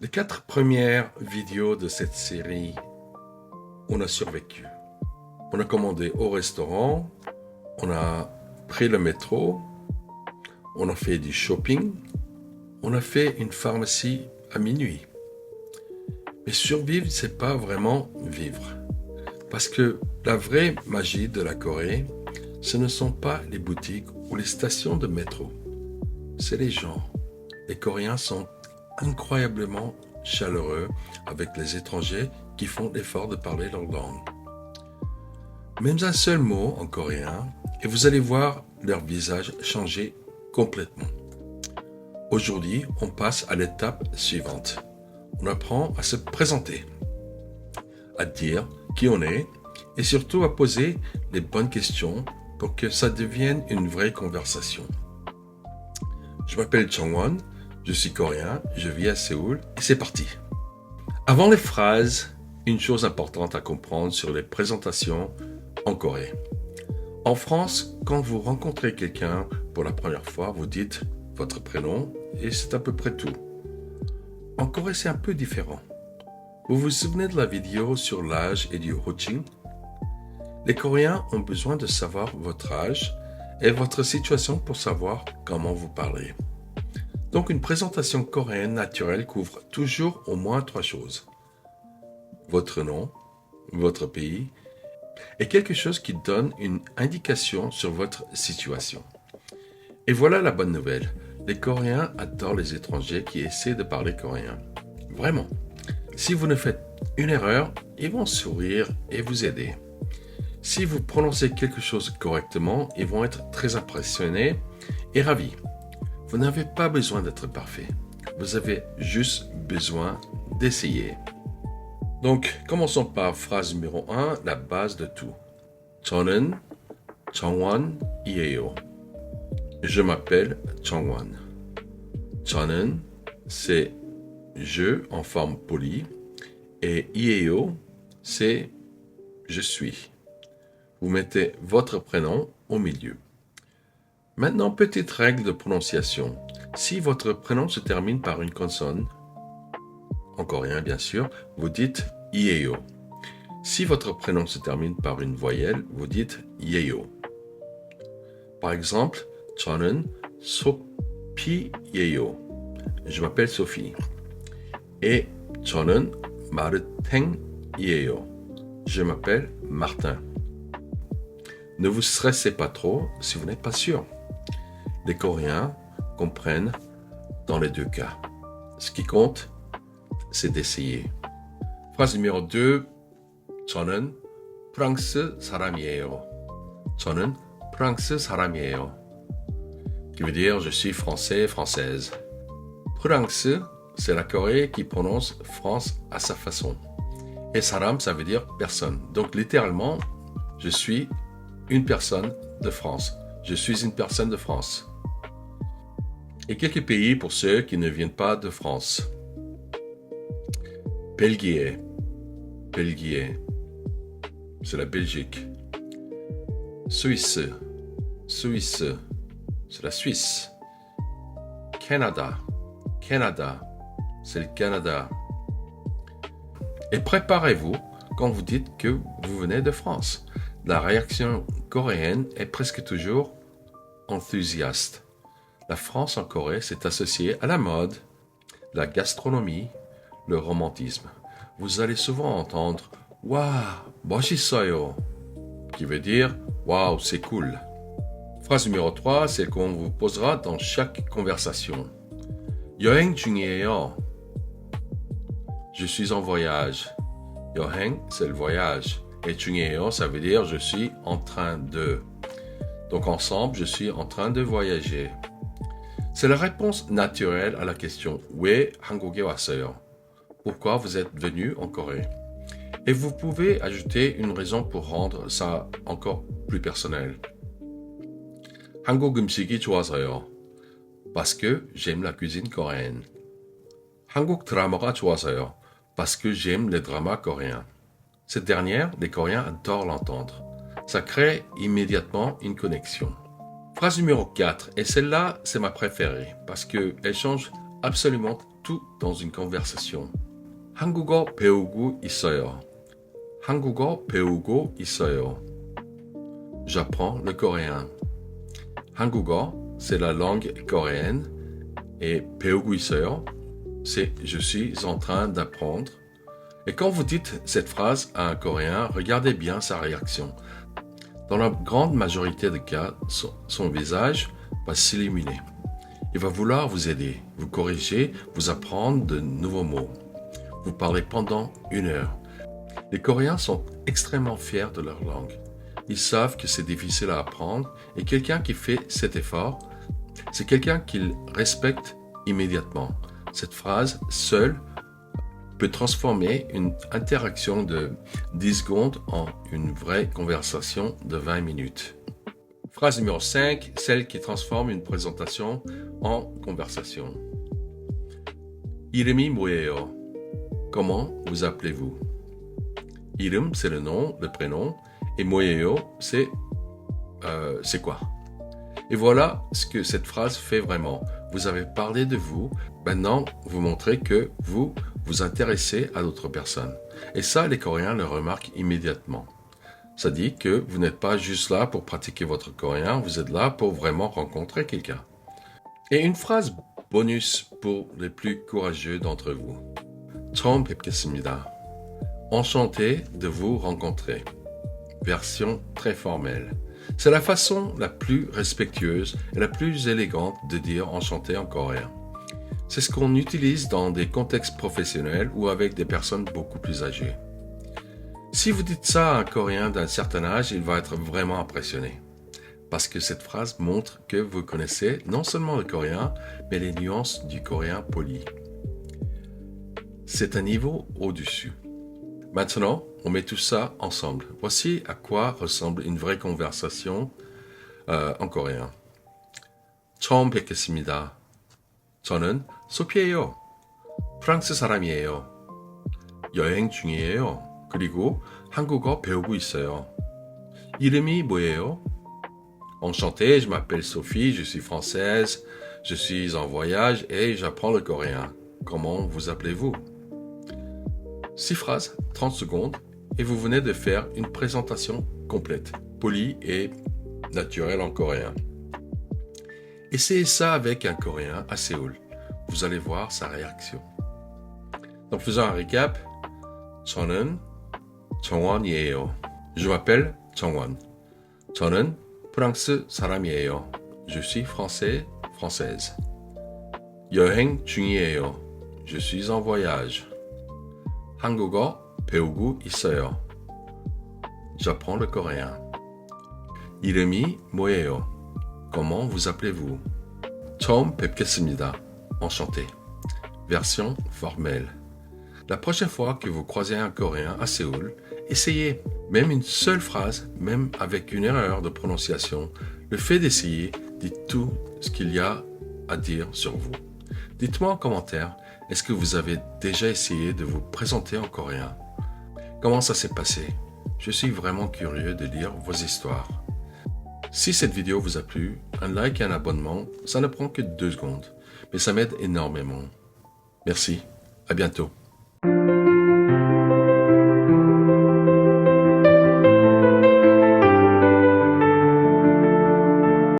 Les 4 premières vidéos de cette série, on a survécu. On a commandé au restaurant, on a pris le métro, on a fait du shopping, on a fait une pharmacie à minuit. Mais survivre, c'est pas vraiment vivre. Parce que la vraie magie de la Corée, ce ne sont pas les boutiques ou les stations de métro. C'est les gens. Les Coréens sont incroyablement chaleureux avec les étrangers qui font l'effort de parler leur langue. Même un seul mot en coréen et vous allez voir leur visage changer complètement. Aujourd'hui, on passe à l'étape suivante. On apprend à se présenter, à dire qui on est et surtout à poser les bonnes questions pour que ça devienne une vraie conversation. Je m'appelle Changwon, je suis coréen, je vis à Séoul et c'est parti. Avant les phrases, une chose importante à comprendre sur les présentations en Corée. En France, quand vous rencontrez quelqu'un pour la première fois, vous dites votre prénom et c'est à peu près tout. En Corée, c'est un peu différent. Vous vous souvenez de la vidéo sur l'âge et du hoching? Les Coréens ont besoin de savoir votre âge et votre situation pour savoir comment vous parlez. Donc une présentation coréenne naturelle couvre toujours au moins 3 choses. Votre nom, votre pays et quelque chose qui donne une indication sur votre situation. Et voilà la bonne nouvelle. Les Coréens adorent les étrangers qui essaient de parler coréen. Vraiment. Si vous ne faites une erreur, ils vont sourire et vous aider. Si vous prononcez quelque chose correctement, ils vont être très impressionnés et ravis. Vous n'avez pas besoin d'être parfait. Vous avez juste besoin d'essayer. Donc, commençons par phrase numéro 1, la base de tout. 저는 정원이에요. Je m'appelle Changwon. 저는, c'est je en forme polie. Et 이에요, c'est je suis. Vous mettez votre prénom au milieu. Maintenant, petite règle de prononciation. Si votre prénom se termine par une consonne, en coréen bien sûr, vous dites 이에요. Si votre prénom se termine par une voyelle, vous dites 예요. Par exemple, 저는 소피예요. Je m'appelle Sophie. Et 저는 마르탱이에요. Je m'appelle Martin. Ne vous stressez pas trop si vous n'êtes pas sûr. Les Coréens comprennent dans les deux cas. Ce qui compte, c'est d'essayer. Phrase numéro 2. 저는 프랑스 사람이에요. 저는 프랑스 사람이에요. Qui veut dire je suis français, française. 프랑스, c'est la Corée qui prononce France à sa façon. Et saram, ça veut dire personne. Donc littéralement, je suis une personne de France. Je suis une personne de France. Et quelques pays pour ceux qui ne viennent pas de France. Belgique. Belgique. C'est la Belgique. Suisse. Suisse. C'est la Suisse. Canada. Canada. C'est le Canada. Et préparez-vous quand vous dites que vous venez de France. La réaction coréenne est presque toujours enthousiaste. La France en Corée s'est associée à la mode, la gastronomie, le romantisme. Vous allez souvent entendre « Waouh, 멋있어요 » qui veut dire « Waouh, c'est cool ». Phrase numéro 3, c'est qu'on vous posera dans chaque conversation. 여행 중이에요. Je suis en voyage. 여행, c'est le voyage. Et 중이에요, ça veut dire je suis en train de. Donc ensemble, je suis en train de voyager. C'est la réponse naturelle à la question 왜 한국에 왔어요? Pourquoi vous êtes venu en Corée? Et vous pouvez ajouter une raison pour rendre ça encore plus personnel. 한국 음식이 좋아서요. Parce que j'aime la cuisine coréenne. 한국 드라마가 좋아서요. Parce que j'aime les dramas coréens. Cette dernière, les Coréens adorent l'entendre. Ça crée immédiatement une connexion. Phrase numéro 4, et celle-là, c'est ma préférée, parce qu'elle change absolument tout dans une conversation. 한국어 배우고 있어요. 한국어 배우고 있어요. J'apprends le coréen. 한국어, c'est la langue coréenne. Et 배우고 있어요, c'est je suis en train d'apprendre. Et quand vous dites cette phrase à un Coréen, regardez bien sa réaction. Dans la grande majorité des cas, son visage va s'illuminer. Il va vouloir vous aider, vous corriger, vous apprendre de nouveaux mots. Vous parlez pendant 1 heure. Les Coréens sont extrêmement fiers de leur langue. Ils savent que c'est difficile à apprendre et quelqu'un qui fait cet effort, c'est quelqu'un qu'ils respectent immédiatement. Cette phrase seule peut transformer une interaction de 10 secondes en une vraie conversation de 20 minutes. Phrase numéro 5, celle qui transforme une présentation en conversation. 이름이 뭐예요? Comment vous appelez-vous? 이름, c'est le nom, le prénom, et 뭐예요, c'est quoi? Et voilà ce que cette phrase fait vraiment. Vous avez parlé de vous, maintenant vous montrez que vous vous intéressez à d'autres personnes. Et ça, les Coréens le remarquent immédiatement. Ça dit que vous n'êtes pas juste là pour pratiquer votre coréen, vous êtes là pour vraiment rencontrer quelqu'un. Et une phrase bonus pour les plus courageux d'entre vous. 처음 뵙겠습니다. Enchanté de vous rencontrer. Version très formelle. C'est la façon la plus respectueuse et la plus élégante de dire enchanté en coréen. C'est ce qu'on utilise dans des contextes professionnels ou avec des personnes beaucoup plus âgées. Si vous dites ça à un Coréen d'un certain âge, il va être vraiment impressionné. Parce que cette phrase montre que vous connaissez non seulement le coréen, mais les nuances du coréen poli. C'est un niveau au-dessus. Maintenant, on met tout ça ensemble. Voici à quoi ressemble une vraie conversation en coréen. 처음 뵙겠습니다. 저는 소피예요. 프랑스 사람이에요. 여행 중이에요. 그리고 한국어 배우고 있어요. 이름이 뭐예요? Enchanté, je m'appelle Sophie, je suis française, je suis en voyage et j'apprends le coréen. Comment vous appelez-vous? 6 phrases, 30 secondes, et vous venez de faire une présentation complète, polie et naturelle en coréen. Essayez ça avec un Coréen à Séoul. Vous allez voir sa réaction. Donc faisons un récap. 저는 정원이에요. Je m'appelle 정원. 저는 프랑스 사람이에요. Je suis français, française. 여행 중이에요. Je suis en voyage. 한국어 배우고 있어요. J'apprends le coréen. 이름이 뭐예요? Comment vous appelez-vous? 처음 뵙겠습니다. Enchanté. Version formelle. La prochaine fois que vous croisez un Coréen à Séoul, essayez. Même une seule phrase, même avec une erreur de prononciation, le fait d'essayer dit tout ce qu'il y a à dire sur vous. Dites-moi en commentaire, est-ce que vous avez déjà essayé de vous présenter en coréen? Comment ça s'est passé? Je suis vraiment curieux de lire vos histoires. Si cette vidéo vous a plu, un like et un abonnement, ça ne prend que 2 secondes, mais ça m'aide énormément. Merci, à bientôt.